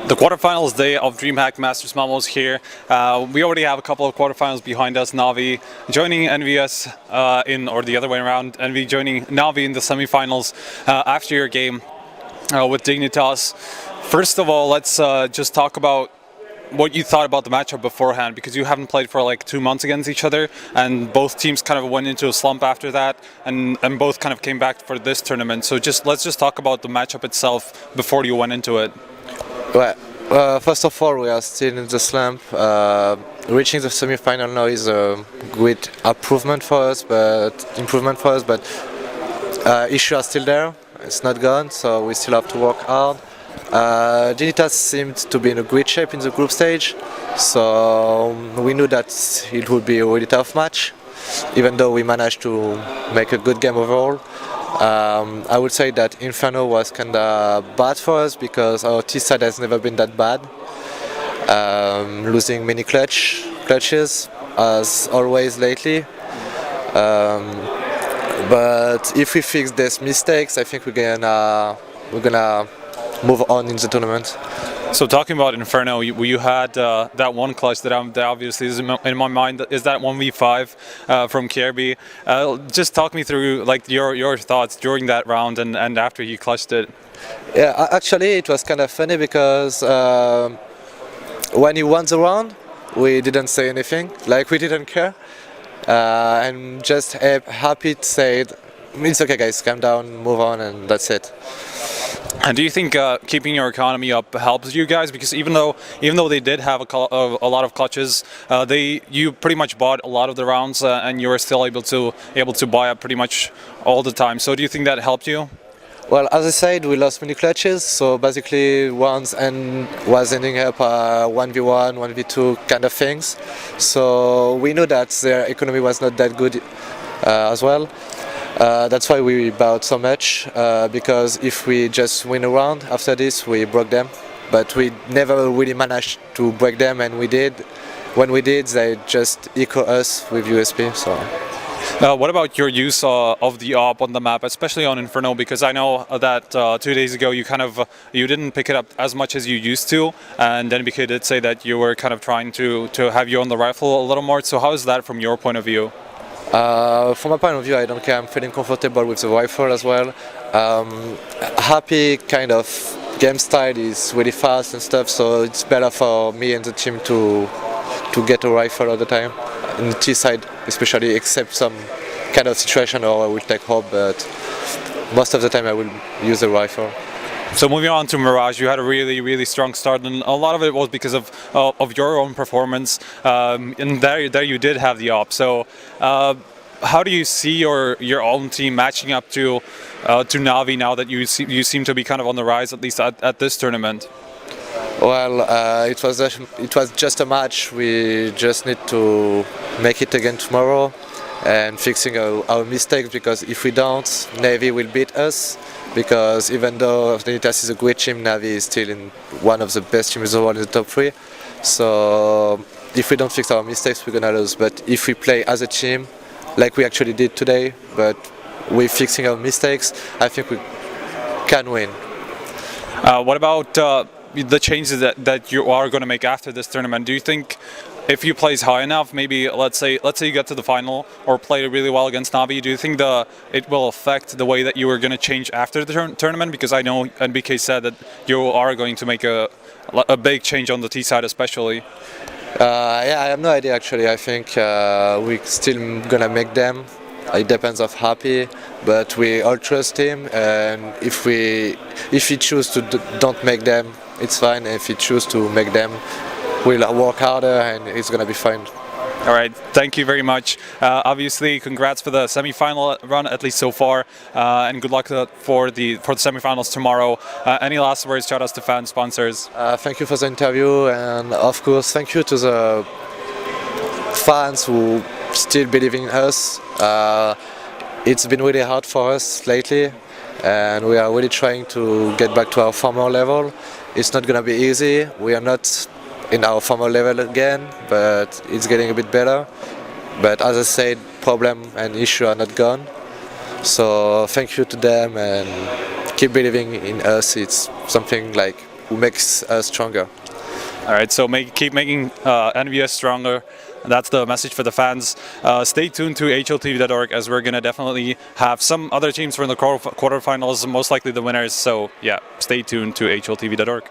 The quarterfinals day of DreamHack Masters Malmö is here. We already have a couple of quarterfinals behind us. Navi joining EnVyUs or the other way around, Envy joining Navi in the semifinals after your game with Dignitas. First of all, let's just talk about what you thought about the matchup beforehand, because you haven't played for like 2 months against each other, and both teams kind of went into a slump after that, and both kind of came back for this tournament. So let's just talk about the matchup itself before you went into it. Well, first of all, we are still in the slump. Reaching the semi-final now is a great improvement for us, but issues are still there. It's not gone, so we still have to work hard. Dignitas seemed to be in a great shape in the group stage, so we knew that it would be a really tough match, even though we managed to make a good game overall. I would say that Inferno was kind of bad for us because our T-side has never been that bad, losing many clutches as always lately. But if we fix these mistakes, I think we're gonna move on in the tournament. So talking about Inferno, you had that one clutch that obviously is in my mind, is that 1v5 from Kirby. Just talk me through like your thoughts during that round and after you clutched it. Yeah, actually it was kind of funny because when he won the round, we didn't say anything, like we didn't care. I'm just happy to say, it's okay guys, calm down, move on, and that's it. And do you think keeping your economy up helps you guys? Because even though they did have a lot of clutches, you pretty much bought a lot of the rounds, and you were still able to buy up pretty much all the time. So do you think that helped you? Well, as I said, we lost many clutches, so basically was ending up 1v1, 1v2 kind of things. So we knew that their economy was not that good as well. That's why we bought so much, because if we just win a round after this, we broke them. But we never really managed to break them, and we did. When we did, they just echo us with USP. So. What about your use of the AWP on the map, especially on Inferno? Because I know that 2 days ago you didn't pick it up as much as you used to, and then NBK did say that you were kind of trying to have you on the rifle a little more. So how is that from your point of view? From my point of view, I don't care. I'm feeling comfortable with the rifle as well. Happy kind of game style is really fast and stuff, so it's better for me and the team to get a rifle all the time. In the T side, especially, except some kind of situation, or I will take hope, but most of the time I will use a rifle. So moving on to Mirage, you had a really strong start, and a lot of it was because of your own performance. And there you did have the AWP. So how do you see your own team matching up to Navi now that you seem to be kind of on the rise, at least at this tournament? Well, it was just a match. We just need to make it again tomorrow and fixing our mistakes, because if we don't, Navy will beat us. Because even though Dignitas is a great team, Navi is still in one of the best teams in the world, in the top 3. So if we don't fix our mistakes, we're gonna lose. But if we play as a team, like we actually did today, but we're fixing our mistakes, I think we can win. What about the changes that you are going to make after this tournament? Do you think if you plays high enough, maybe let's say you get to the final or play really well against Navi, do you think it will affect the way that you are going to change after the tournament? Because I know NBK said that you are going to make a big change on the T side, especially. Yeah, I have no idea actually. I think we're still gonna make them. It depends on Happy, but we all trust him, and if he choose to don't make them, it's fine. If he choose to make them, we'll work harder, and it's gonna be fine. All right, thank you very much. Obviously, congrats for the semi-final run, at least so far, and good luck for the semi-finals tomorrow. Any last words? Shout outs to fans, sponsors. Thank you for the interview, and of course, thank you to the fans who still believe in us. It's been really hard for us lately, and we are really trying to get back to our former level. It's not gonna be easy. We are not in our former level again, but it's getting a bit better. But as I said, problem and issue are not gone. So thank you to them, and keep believing in us. It's something like makes us stronger. All right, so keep making EnVyUs stronger. That's the message for the fans. Stay tuned to HLTV.org, as we're going to definitely have some other teams from the quarterfinals, most likely the winners. So yeah, stay tuned to HLTV.org.